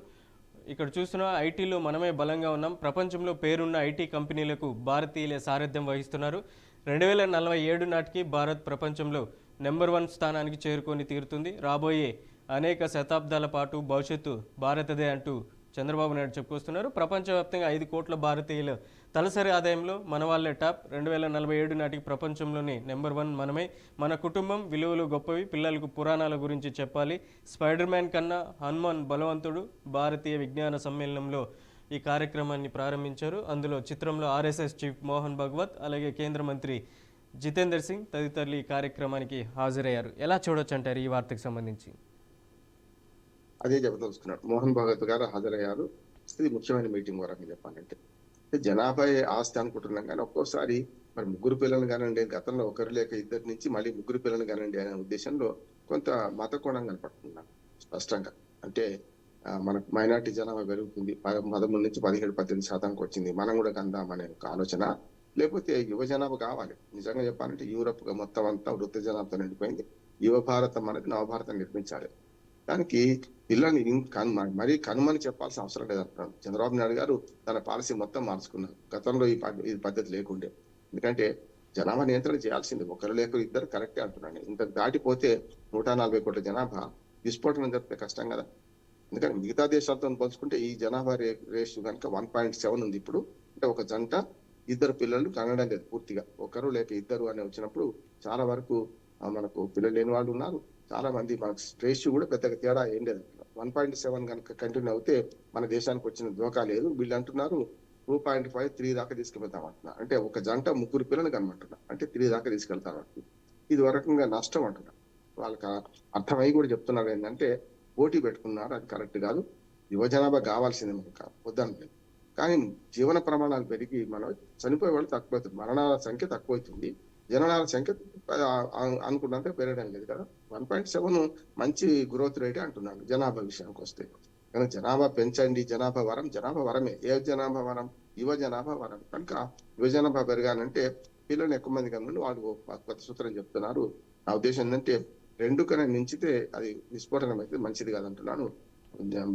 A: ఇక్కడ చూస్తున్న ఐటీలో మనమే బలంగా ఉన్నాం. ప్రపంచంలో పేరున్న ఐటీ కంపెనీలకు భారతీయులే సారథ్యం వహిస్తున్నారు. 2047 నాటికి భారత్ ప్రపంచంలో నెంబర్ 1 స్థానానికి చేరుకొని తీరుతుంది. రాబోయే అనేక శతాబ్దాల పాటు భవిష్యత్తు భారతదే అంటూ చంద్రబాబు నాయుడు చెప్పుకొస్తున్నారు. ప్రపంచవ్యాప్తంగా 5 కోట్ల భారతీయుల తలసరి ఆదాయంలో మన వాళ్ళే టాప్. 2047 నాటికి ప్రపంచంలోని నెంబర్ 1 మనమే. మన కుటుంబం విలువలు గొప్పవి, పిల్లలకు పురాణాల గురించి చెప్పాలి. స్పైడర్ మ్యాన్ కన్నా హనుమాన్ బలవంతుడు. భారతీయ విజ్ఞాన సమ్మేళనంలో ఈ కార్యక్రమాన్ని ప్రారంభించారు. అందులో చిత్రంలో ఆర్ఎస్ఎస్ చీఫ్ మోహన్ భగవత్, అలాగే కేంద్ర మంత్రి జితేందర్ సింగ్ తదితరులు ఈ కార్యక్రమానికి హాజరయ్యారు. ఎలా చూడొచ్చు అంటారు ఈ వార్తకు సంబంధించి?
B: అదే చెప్పదలుచుకున్నాడు. మోహన్ భగవత్ గారు హాజరయ్యారు. ఇది ముఖ్యమైన మీటింగ్ వరకు చెప్పాలంటే. జనాభా ఆస్తి అనుకుంటున్నాం కానీ ఒక్కోసారి మరి 3 పిల్లలు కానండి, గతంలో 1 లేక 2 నుంచి మళ్ళీ 3 పిల్లలు కానండి అనే ఉద్దేశంలో కొంత మత కోణం కనపడుతున్నాం స్పష్టంగా. అంటే మనకు మైనార్టీ జనాభా పెరుగుతుంది, 13 నుంచి 17-18% వచ్చింది, మనం కూడా కందామనే ఒక ఆలోచన. లేకపోతే యువ జనాభా కావాలి. నిజంగా చెప్పాలంటే యూరప్ మొత్తం అంతా వృద్ధ జనాభాతో నిండిపోయింది. యువ భారతం మనకి నవభారతం నిర్మించాలి. దానికి పిల్లల్ని మరీ కనుమని చెప్పాల్సిన అవసరం లేదంటున్నాడు చంద్రబాబు నాయుడు గారు. తన పాలసీ మొత్తం మార్చుకున్నారు. గతంలో ఈ పద్ధతి లేకుండే. ఎందుకంటే జనాభా నియంత్రణ చేయాల్సింది, 1 లేక 2 కరెక్టే అంటున్నాను. ఇంత దాటిపోతే 140 కోట్ల జనాభా విస్ఫోటనం జరిపితే కష్టం కదా. ఎందుకంటే మిగతా దేశాలతో పోల్చుకుంటే ఈ జనాభా రేషియో కనుక 1.7 ఉంది ఇప్పుడు. అంటే ఒక జంట 2 పిల్లలు కనడం లేదు పూర్తిగా. 1 లేక 2 అని వచ్చినప్పుడు చాలా వరకు మనకు పిల్లలు లేని వాళ్ళు ఉన్నారు. చాలా మంది మనకు రేషియో కూడా పెద్దగా తేడా ఏం లేదు. 1.7 కనుక కంటిన్యూ అవుతే మన దేశానికి వచ్చిన దోకా లేదు. వీళ్ళు అంటున్నారు 2.5, 3 దాకా తీసుకువెళ్తాం అంటున్నారు. అంటే ఒక జంట 3 పిల్లలు కనమంటున్నారు, అంటే 3 దాకా తీసుకెళ్తాం అంటున్నారు. ఇది ఒక రకంగా నష్టం అంటున్నారు. వాళ్ళకి అర్థమై కూడా చెప్తున్నారు ఏంటంటే పోటీ పెట్టుకున్నారు, అది కరెక్ట్ కాదు. యువ జనాభా కావాల్సింది మనకు వద్దనుకోలేదు. కానీ జీవన ప్రమాణాలు పెరిగి మనం చనిపోయే వాళ్ళు తక్కువవుతుంది, మరణాల సంఖ్య తక్కువవుతుంది, జననాల సంఖ్య అనుకున్నంత పెరగడం లేదు కదా. 1.7 మంచి గ్రోత్ రేటే అంటున్నాను జనాభా విషయానికి వస్తే. కానీ జనాభా పెంచండి, జనాభా వరమే. ఏ జనాభా వరం? యువ జనాభా వరం. కనుక యువ జనాభా పెరగాలంటే పిల్లలు ఎక్కువ మంది కనుక వాళ్ళు కొత్త సూత్రం చెప్తున్నారు. నా ఉద్దేశం ఏంటంటే 2 కన్నా మించితే అది విస్ఫోటనం అయితే మంచిది కాదంటున్నాను.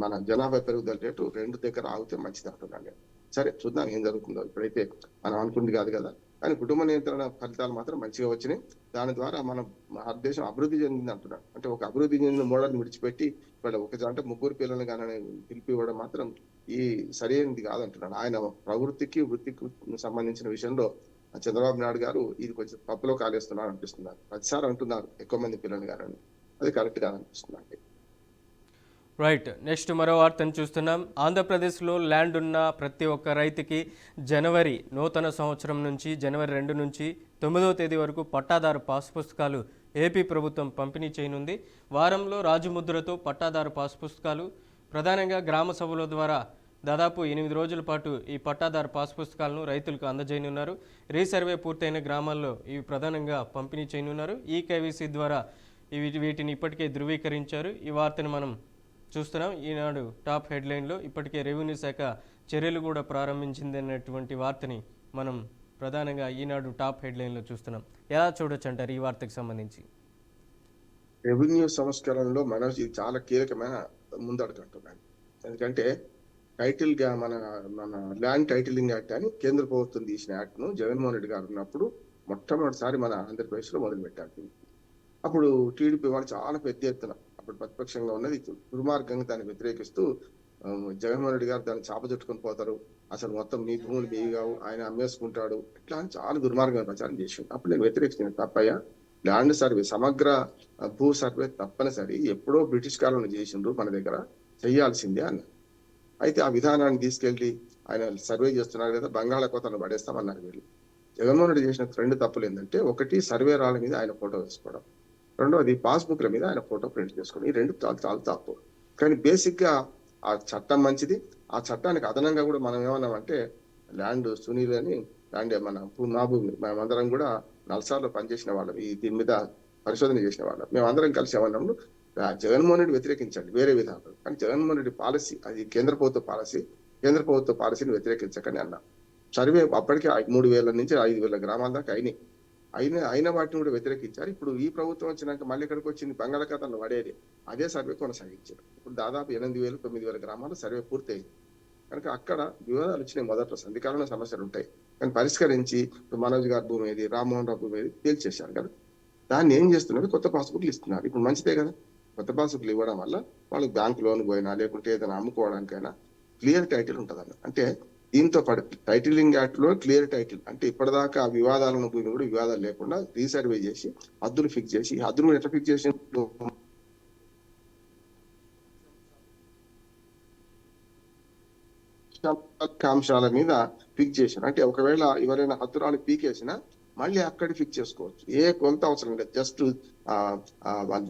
B: మన జనాభా పెరుగుదల రేటు 2 దగ్గర ఆగితే మంచిది అంటున్నాను. సరే చూద్దాం ఏం జరుగుతుందో. ఇప్పుడైతే మనం అనుకుంది కాదు కదా. కానీ కుటుంబ నియంత్రణ ఫలితాలు మాత్రం మంచిగా వచ్చినాయి. దాని ద్వారా మన దేశం అభివృద్ధి చెందింది అంటున్నాడు. అంటే ఒక అభివృద్ధి చెందిన మోడల్ని విడిచిపెట్టి ఇవాళ ఒక జంట 3 పిల్లలు కానీ పిలిపివ్వడం మాత్రం ఈ సరైనది కాదంటున్నాడు. ఆయన ప్రవృత్తికి వృత్తికి సంబంధించిన విషయంలో చంద్రబాబు నాయుడు గారు ఇది కొంచెం పప్పులో కాలేస్తున్నారు అనిపిస్తున్నారు. ప్రతిసారి అంటున్నారు ఎక్కువ మంది పిల్లలు కానీ. అది కరెక్ట్ కాదనిపిస్తుంది అండి.
A: రైట్. నెక్స్ట్ మరో వార్తను చూస్తున్నాం. ఆంధ్రప్రదేశ్లో ల్యాండ్ ఉన్న ప్రతి ఒక్క రైతుకి జనవరి నూతన సంవత్సరం నుంచి జనవరి 2 నుంచి 9వ తేదీ వరకు పట్టాదారు పాస్ పుస్తకాలు ఏపీ ప్రభుత్వం పంపిణీ చేయనుంది. వారంలో రాజముద్రతో పట్టాదారు పాస్ పుస్తకాలు ప్రధానంగా గ్రామ సభల ద్వారా దాదాపు 8 రోజుల పాటు ఈ పట్టాదారు పాస్ పుస్తకాలను రైతులకు అందజేయనున్నారు. రీసర్వే పూర్తయిన గ్రామాల్లో ఇవి ప్రధానంగా పంపిణీ చేయనున్నారు. ఈ కేవీసీ ద్వారా వీటిని ఇప్పటికే ధృవీకరించారు. ఈ వార్తను మనం చూస్తున్నాం. ఈనాడు టాప్ హెడ్లైన్లో ఇప్పటికే రెవెన్యూ శాఖ చర్యలు కూడా ప్రారంభించింది అన్నటువంటి వార్తని మనం ప్రధానంగా ఈనాడు టాప్ హెడ్లైన్లో చూస్తున్నాం. ఎలా చూడొచ్చు అంటారు ఈ వార్తకు సంబంధించి?
B: రెవెన్యూ సంస్కరణలో ఇది చాలా కీలకమైన ముందడుగు అంటున్నాను. ఎందుకంటే టైటిల్ గా మన మన ల్యాండ్ టైటిలింగ్ యాక్ట్ అని కేంద్ర ప్రభుత్వం తీసిన యాక్ట్ ను జగన్మోహన్ రెడ్డి గారు ఉన్నప్పుడు మొట్టమొదటిసారి మన ఆంధ్రప్రదేశ్ లో మొదలు పెట్టారు. అప్పుడు టీడీపీ వాళ్ళు చాలా పెద్ద ఎత్తున అప్పుడు ప్రతిపక్షంగా ఉన్నది దుర్మార్గంగా దాన్ని వ్యతిరేకిస్తూ జగన్మోహన్ రెడ్డి గారు దాన్ని చాపచుట్టుకొని పోతారు, అసలు మొత్తం మీ భూములు మీ కావు, ఆయన అమ్మేసుకుంటాడు, ఇట్లా చాలా దుర్మార్గంగా ప్రచారం చేసింది. అప్పుడు నేను వ్యతిరేకించిన తప్పయ్యా, ల్యాండ్ సర్వే సమగ్ర భూ సర్వే తప్పనిసరి ఎప్పుడో బ్రిటిష్ కాలంలో చేసిండ్రు, మన దగ్గర చెయ్యాల్సిందే అన్న. అయితే ఆ విధానాన్ని తీసుకెళ్లి ఆయన సర్వే చేస్తున్నారు కదా, బంగాళాఖాతంలో పడేస్తామన్నారు వీళ్ళు. జగన్మోహన్ రెడ్డి చేసిన 2 తప్పులు ఏంటంటే, ఒకటి సర్వే రాళ్ళ మీద ఆయన ఫోటో వేసుకోవడం, రెండవది పాస్బుక్ల మీద ఆయన ఫోటో ప్రింట్ చేసుకోవడం. ఈ 2 చాలా చాలా తప్పు. కానీ బేసిక్ గా ఆ చట్టం మంచిది. ఆ చట్టానికి అదనంగా కూడా మనం ఏమన్నామంటే, ల్యాండ్ సునీల్ అని ల్యాండ్ మన మా భూమి, మేమందరం కూడా నల్సార్లో పనిచేసిన వాళ్ళం, ఈ దీని మీద పరిశోధన చేసిన వాళ్ళం. మేమందరం కలిసి ఏమన్నాము, జగన్మోహన్ రెడ్డి వ్యతిరేకించండి వేరే విధానం, కానీ జగన్మోహన్ రెడ్డి పాలసీ అది కేంద్ర ప్రభుత్వ పాలసీ, కేంద్ర ప్రభుత్వ పాలసీని వ్యతిరేకించకండి అన్నా. సర్వే అప్పటికే 3,000 నుంచి 5,000 గ్రామాల దాకా అయిన వాటిని కూడా వ్యతిరేకించారు. ఇప్పుడు ఈ ప్రభుత్వం వచ్చినాక మళ్ళీ ఇక్కడికి వచ్చింది బంగాళాఖాతంలో పడేది, అదే సర్వే కొనసాగించారు. ఇప్పుడు దాదాపు 8,000 9,000 గ్రామాలు సర్వే పూర్తయింది. కనుక అక్కడ వివాదాలు వచ్చినాయి, మొదట్లో సంధికాలంలో సమస్యలు ఉంటాయి, కానీ పరిష్కరించి ఇప్పుడు మనోజ్ గారి భూమి ఏది, రామ్మోహన్ రావు భూమి ఏది తేల్చేశారు కదా. దాన్ని ఏం చేస్తున్నారు, కొత్త పాస్బుక్లు ఇస్తున్నారు. ఇప్పుడు మంచిదే కదా, కొత్త పాస్బుక్లు ఇవ్వడం వల్ల వాళ్ళకి బ్యాంక్ లోన్ పోయినా లేకుంటే ఏదైనా అమ్ముకోవడానికైనా క్లియర్ టైటిల్ ఉంటుంది అంటే. దీంతో పాటు టైటిలింగ్ యాక్ట్ లో క్లియర్ టైటిల్ అంటే ఇప్పటిదాకా వివాదాలను భూమి కూడా వివాదాలు లేకుండా రీసర్వే చేసి హద్దులు ఫిక్స్ చేసి, హద్దులు ఎట్లా ఫిక్స్ చేసి అంశాల మీద ఫిక్స్ చేశారు. అంటే ఒకవేళ ఎవరైనా హద్దురాలు పీకేసినా మళ్ళీ అక్కడ ఫిక్స్ చేసుకోవచ్చు, ఏ కొంత అవసరం లేదు. జస్ట్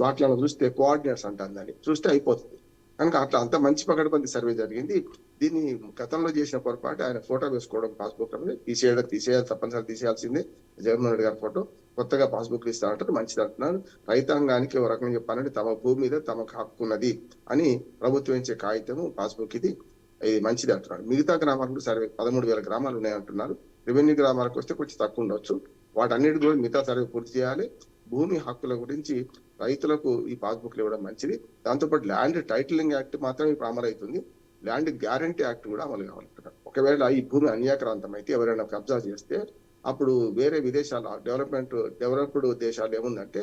B: వాటిలో చూస్తే కోఆర్డినేట్స్ అంటారు, దాన్ని చూస్తే అయిపోతుంది. కనుక అట్లా అంత మంచి పకడ్బందీ సర్వే జరిగింది. దీన్ని గతంలో చేసిన పొరపాటు ఆయన ఫోటో వేసుకోవడం పాస్బుక్ తీసేయాలి, తప్పనిసరి తీసేయాల్సిందే. జగన్మోహన్ రెడ్డి గారి ఫోటో కొత్తగా పాస్బుక్లు ఇస్తారంటారు, మంచిది అంటున్నారు. రైతాంగానికి ఒక రకంగా చెప్పాలంటే తమ భూమి మీద తమకు హక్కు ఉన్నది అని ప్రభుత్వం ఇచ్చే కాగితము పాస్బుక్ ఇది మంచిది అంటున్నారు. మిగతా గ్రామాలకు సర్వే 13,000 గ్రామాలు ఉన్నాయంటున్నారు. రెవెన్యూ గ్రామాలకు వస్తే కొంచెం తక్కువ ఉండొచ్చు. వాటన్నిటి కూడా మిగతా సర్వే పూర్తి చేయాలి. భూమి హక్కుల గురించి రైతులకు ఈ పాస్బుక్లు ఇవ్వడం మంచిది. దాంతోపాటు ల్యాండ్ టైటిలింగ్ యాక్ట్ మాత్రం ఇప్పుడు అమలు అవుతుంది, ల్యాండ్ గ్యారంటీ యాక్ట్ కూడా అమలు కావాలంటున్నారు. ఒకవేళ ఈ భూమి అన్యాక్రాంతం అయితే ఎవరైనా కబ్జా చేస్తే అప్పుడు వేరే విదేశాల డెవలప్డ్ దేశాలు ఏముందంటే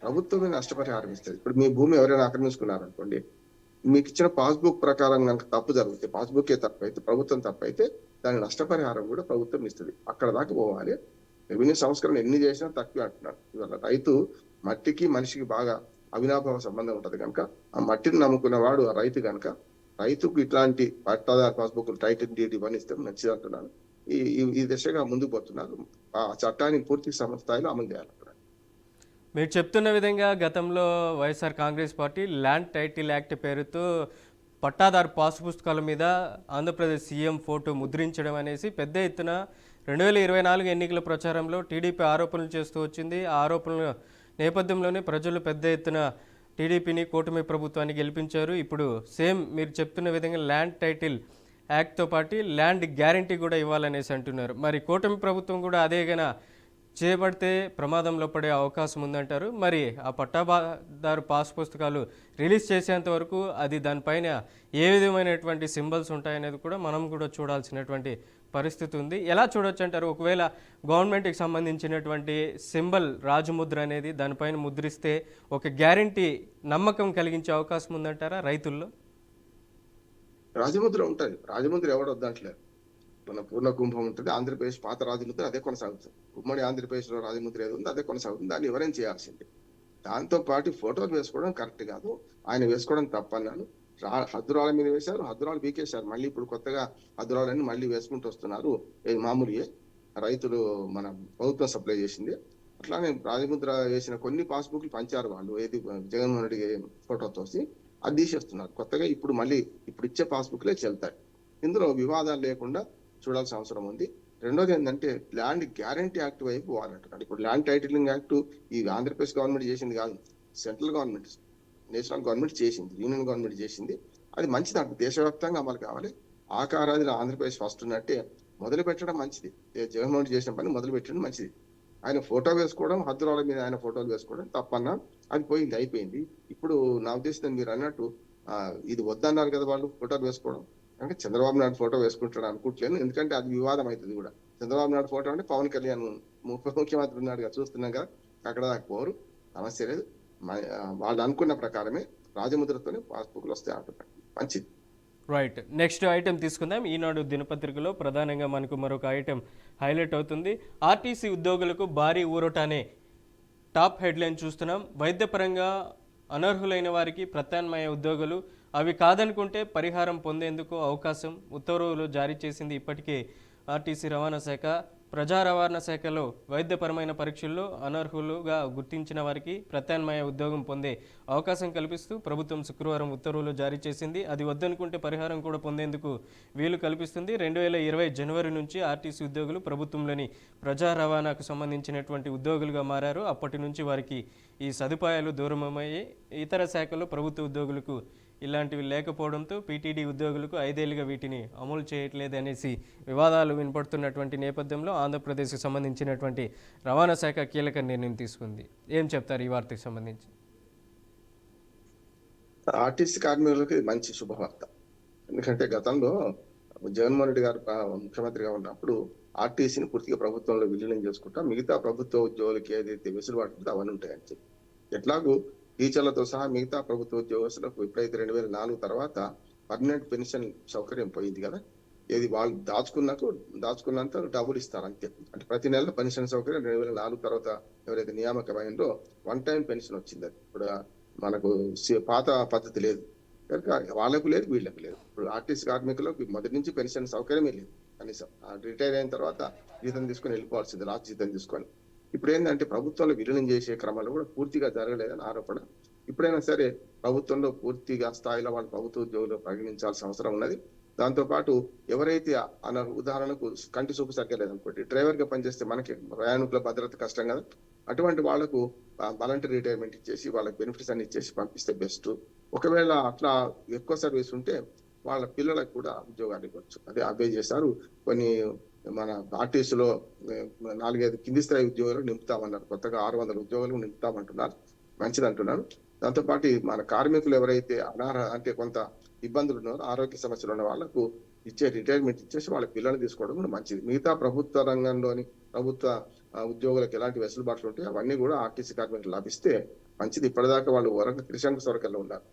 B: ప్రభుత్వమే నష్టపరిహారం ఇస్తుంది. ఇప్పుడు మీ భూమి ఎవరైనా ఆక్రమించుకున్నారనుకోండి, మీకు ఇచ్చిన పాస్బుక్ ప్రకారం కనుక తప్పు జరిగితే, పాస్బుక్ తప్పైతే, ప్రభుత్వం తప్పైతే దాని నష్టపరిహారం కూడా ప్రభుత్వం ఇస్తుంది. అక్కడ దాకా పోవాలి. రెవెన్యూ సంస్కరణ ఎన్ని చేసినా తక్కువ అంటున్నారు. ఇవాళ రైతు మట్టికి మనిషికి బాగా అవినాభావ సంబంధం ఉంటది కనుక ఆ మట్టిని నమ్ముకున్న వాడు ఆ రైతు కనుక రైతుకు ఇట్లాంటి పట్టాదారు పాస్బుక్ టైటిల్ డీడ్ ఇవన్నీ ఇస్తే మంచిది అంటున్నారు. ఈ దిశగా ముందుకు పోతున్నారు. ఆ చట్టాన్ని పూర్తి స్థాయిలో అమలు చేయాలంటున్నారు.
A: మీరు చెప్తున్న విధంగా గతంలో YSR Congress party land title act పేరుతో పట్టాదారు పాస్ పుస్తకాల మీద ఆంధ్రప్రదేశ్ సీఎం ఫోటో ముద్రించడం అనేసి పెద్ద ఎత్తున 2024 ఎన్నికల ప్రచారంలో టీడీపీ ఆరోపణలు చేస్తూ వచ్చింది. ఆ ఆరోపణల నేపథ్యంలోనే ప్రజలు పెద్ద ఎత్తున టీడీపీని, కూటమి ప్రభుత్వాన్ని గెలిపించారు. ఇప్పుడు సేమ్ మీరు చెప్తున్న విధంగా ల్యాండ్ టైటిల్ యాక్ట్తో పాటు ల్యాండ్ గ్యారంటీ కూడా ఇవ్వాలనేసి అంటున్నారు. మరి కూటమి ప్రభుత్వం కూడా అదేగానా చేపడితే ప్రమాదంలో పడే అవకాశం ఉందంటారు. మరి ఆ పట్టాదారు పాస్ పుస్తకాలు రిలీజ్ చేసేంత వరకు అది దానిపైన ఏ విధమైనటువంటి సింబల్స్ ఉంటాయనేది కూడా మనం కూడా చూడాల్సినటువంటి పరిస్థితి ఉంది. ఎలా చూడొచ్చు అంటారు? ఒకవేళ గవర్నమెంట్కి సంబంధించినటువంటి సింబల్ రాజముద్ర అనేది దానిపైన ముద్రిస్తే ఒక గ్యారంటీ నమ్మకం కలిగించే అవకాశం ఉందంటారా రైతుల్లో?
B: రాజముద్ర ఉంటుంది, రాజముద్ర ఎవడు వద్దంటలేదు. మన పూర్ణ కుంభం ఉంటుంది, ఆంధ్రప్రదేశ్ పాత రాజముద్ర అదే కొనసాగుతుంది. ఉమ్మడి ఆంధ్రప్రదేశ్ లో రాజముద్ర ఏది ఉందో అదే కొనసాగుతుంది. దాన్ని ఎవరైనా చేయాల్సిందే. దాంతో పాటు ఫోటోలు వేసుకోవడం కరెక్ట్ కాదు. ఆయన వేసుకోవడం తప్పన్నాను. హద్దురాళ్ళ మీద వేశారు, హద్దురాళ్ళు పీకేశారు. మళ్ళీ ఇప్పుడు కొత్తగా హద్దురాళ్ళని మళ్ళీ వేసుకుంటూ వస్తున్నారు. ఇది మామూలుయే. రైతులు మన ప్రభుత్వం సప్లై చేసింది. అట్లానే రాజముద్ర వేసిన కొన్ని పాస్బుక్లు పంచారు వాళ్ళు. ఏది జగన్మోహన్ రెడ్డి ఫోటోతోసి అది తీసేస్తున్నారు. కొత్తగా ఇప్పుడు మళ్ళీ ఇప్పుడు ఇచ్చే పాస్బుక్లే చెల్తాయి. ఇందులో వివాదాలు లేకుండా చూడాల్సిన అవసరం ఉంది. రెండోది ఏంటంటే ల్యాండ్ గ్యారంటీ యాక్ట్ వైపు పోవాలంటున్నాడు. ఇప్పుడు ల్యాండ్ టైటిలింగ్ యాక్ట్ ఈ ఆంధ్రప్రదేశ్ గవర్నమెంట్ చేసింది కాదు, సెంట్రల్ గవర్నమెంట్, నేషనల్ గవర్నమెంట్ చేసింది, యూనియన్ గవర్నమెంట్ చేసింది. అది మంచిది అంట, దేశవ్యాప్తంగా అమలు కావాలి. ఆకారాదిలో ఆంధ్రప్రదేశ్ ఫస్ట్ ఉన్నట్టే మొదలు పెట్టడం మంచిది. జగన్మోహన్ రెడ్డి చేసిన పని మొదలు పెట్టడం మంచిది. ఆయన ఫోటో వేసుకోవడం, హద్దురాల మీద ఆయన ఫోటోలు వేసుకోవడం తప్పన్నా, అది పోయింది, అయిపోయింది. ఇప్పుడు నా ఉద్దేశం మీరు అన్నట్టు ఇది వద్దన్నారు కదా వాళ్ళు ఫోటోలు వేసుకోవడం. అంటే చంద్రబాబు నాయుడు ఫోటో వేసుకుంటాడు అనుకుంటలేను, ఎందుకంటే అది వివాదం అవుతుంది కూడా. చంద్రబాబు నాయుడు ఫోటో అంటే పవన్ కళ్యాణ్ ముఖ్యమంత్రి ఉన్నాడుగా, చూస్తున్నాం కదా, అక్కడ దాకా పోరు, సమస్య లేదు. వాళ్ళు అనుకున్న ప్రకారమే రాజముద్రతోనే పాస్బుక్లు వస్తాయి అంటున్నారు. మంచిది.
A: రైట్, నెక్స్ట్ ఐటెం తీసుకుందాం. ఈనాడు దినపత్రికలో ప్రధానంగా మనకు మరొక ఐటెం హైలైట్ అవుతుంది. ఆర్టీసీ ఉద్యోగులకు భారీ ఊరట అనే టాప్ హెడ్లైన్ చూస్తున్నాం. వైద్యపరంగా అనర్హులైన వారికి ప్రత్యామ్నాయ ఉద్యోగులు, అవి కాదనుకుంటే పరిహారం పొందేందుకు అవకాశం ఉత్తర్వులు జారీ చేసింది. ఇప్పటికే ఆర్టీసీ రవాణా శాఖ. ప్రజా రవాణా శాఖలో వైద్యపరమైన పరీక్షల్లో అనర్హులుగా గుర్తించిన వారికి ప్రత్యామ్నాయ ఉద్యోగం పొందే అవకాశం కల్పిస్తూ ప్రభుత్వం శుక్రవారం ఉత్తర్వులు జారీ చేసింది. అది వద్దనుకుంటే పరిహారం కూడా పొందేందుకు వీలు కల్పిస్తుంది. 2020 జనవరి నుంచి ఆర్టీసీ ఉద్యోగులు ప్రభుత్వంలోని ప్రజా రవాణాకు సంబంధించినటువంటి ఉద్యోగులుగా మారారు. అప్పటి నుంచి వారికి ఈ సదుపాయాలు దూరమయ్యాయి. ఇతర శాఖల్లో ప్రభుత్వ ఉద్యోగులకు ఇలాంటివి లేకపోవడంతో పీటీడీ ఉద్యోగులకు 5 ఏళ్లుగా వీటిని అమలు చేయట్లేదు అనేసి వివాదాలు వినపడుతున్నటువంటి నేపథ్యంలో ఆంధ్రప్రదేశ్కి సంబంధించినటువంటి రవాణా శాఖ కీలక నిర్ణయం తీసుకుంది. ఏం చెప్తారు ఈ వార్తకు సంబంధించి?
B: ఆర్టీసీ కార్మికులకి మంచి శుభవార్త. ఎందుకంటే గతంలో జగన్మోహన్ రెడ్డి గారు ముఖ్యమంత్రిగా ఉన్నప్పుడు ఆర్టీసీని పూర్తిగా ప్రభుత్వంలో విలీనం చేసుకుంటా మిగతా ప్రభుత్వ ఉద్యోగులకి ఏదైతే వెసులుబాటు ఉంటుందో అవన్నీ ఉంటాయని చెప్పి, ఎట్లాగూ టీచర్లతో సహా మిగతా ప్రభుత్వ ఉద్యోగస్తులకు ఎప్పుడైతే 2004 తర్వాత పర్మనెంట్ పెన్షన్ సౌకర్యం పోయింది కదా, ఏది వాళ్ళు దాచుకున్నంత డబ్బులు ఇస్తారు అంతే. అంటే ప్రతి నెల పెన్షన్ సౌకర్యం 2004 తర్వాత ఎవరైతే నియామకమైందో వన్ టైం పెన్షన్ వచ్చింది. అది ఇప్పుడు మనకు పాత పద్ధతి లేదు కనుక వాళ్ళకు లేదు, వీళ్ళకు లేదు. ఇప్పుడు ఆర్టీసీ కార్మికులకు మొదటి నుంచి పెన్షన్ సౌకర్యమే లేదు. కనీసం రిటైర్ అయిన తర్వాత జీతం తీసుకొని వెళ్ళిపోవాల్సింది, లాస్ట్ జీతం తీసుకొని. ఇప్పుడు ఏంటంటే ప్రభుత్వంలో విలీనం చేసే క్రమంలో కూడా పూర్తిగా జరగలేదని ఆరోపణ. ఇప్పుడైనా సరే ప్రభుత్వంలో పూర్తిగా స్థాయిలో వాళ్ళు ప్రభుత్వ ఉద్యోగులు పరిగణించాల్సిన అవసరం ఉన్నది. దాంతోపాటు ఎవరైతే ఉదాహరణకు కంటి చూపు సరిగలేదనుకోండి, డ్రైవర్ గా పనిచేస్తే మనకి ప్రయాణికుల భద్రత కష్టం కదా, అటువంటి వాళ్లకు వాలంటరీ రిటైర్మెంట్ ఇచ్చేసి వాళ్ళకి బెనిఫిట్స్ అన్ని ఇచ్చేసి పంపిస్తే బెస్ట్. ఒకవేళ అట్లా ఎక్కువ సర్వీస్ ఉంటే వాళ్ళ పిల్లలకు కూడా ఉద్యోగాలు ఇవ్వచ్చు. అదే అభ్యర్థి చేశారు. కొన్ని మన ఆర్టీసీలో 4-5 కింది స్థాయి ఉద్యోగాలు నింపుతామన్నారు. కొత్తగా 600 ఉద్యోగాలు నింపుతామంటున్నారు. మంచిది అంటున్నారు. దాంతోపాటు మన కార్మికులు ఎవరైతే అంటే కొంత ఇబ్బందులు ఉన్నారో, ఆరోగ్య సమస్యలు ఉన్న వాళ్ళకు ఇచ్చే రిటైర్మెంట్ ఇచ్చేసి వాళ్ళ పిల్లలు తీసుకోవడం కూడా మంచిది. మిగతా ప్రభుత్వ రంగంలోని ప్రభుత్వ ఉద్యోగులకు ఎలాంటి వెసులుబాట్లు ఉంటాయి అవన్నీ కూడా ఆర్టీసీ కార్మికులు లభిస్తే మంచిది. ఇప్పటిదాకా వాళ్ళు త్రిశంకు సొరకల్లో ఉన్నారు.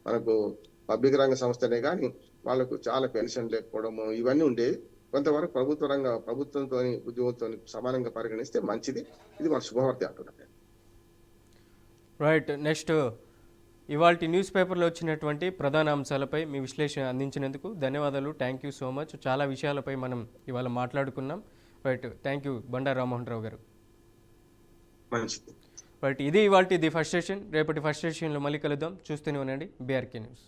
B: మనకు పబ్లిక్ రంగ సంస్థనే కానీ వాళ్ళకు చాలా పెన్షన్ లేకపోవడము ఇవన్నీ ఉండేవి. కొంతవరకు ప్రభుత్వంతో ఉద్యోగులతో సమానంగా పరిగణిస్తే మంచిది. ఇది మన శుభవార్త అంటున్నారు.
A: రైట్, నెక్స్ట్ ఇవాల్టి న్యూస్ పేపర్లో వచ్చినటువంటి ప్రధాన అంశాలపై మీ విశ్లేషణ అందించినందుకు ధన్యవాదాలు. Thank you so much. చాలా విషయాలపై మనం ఇవాళ మాట్లాడుకున్నాం. Right, thank you Bandaru Rammohan Rao garu.
B: మంచిది.
A: రైట్, ఇది ఇవాల్టి ది ఫస్ట్ సెషన్. రేపటి ఫస్ట్ సెషన్లో మళ్ళీ కలుద్దాం. చూస్తూనే ఉండండి BRK న్యూస్.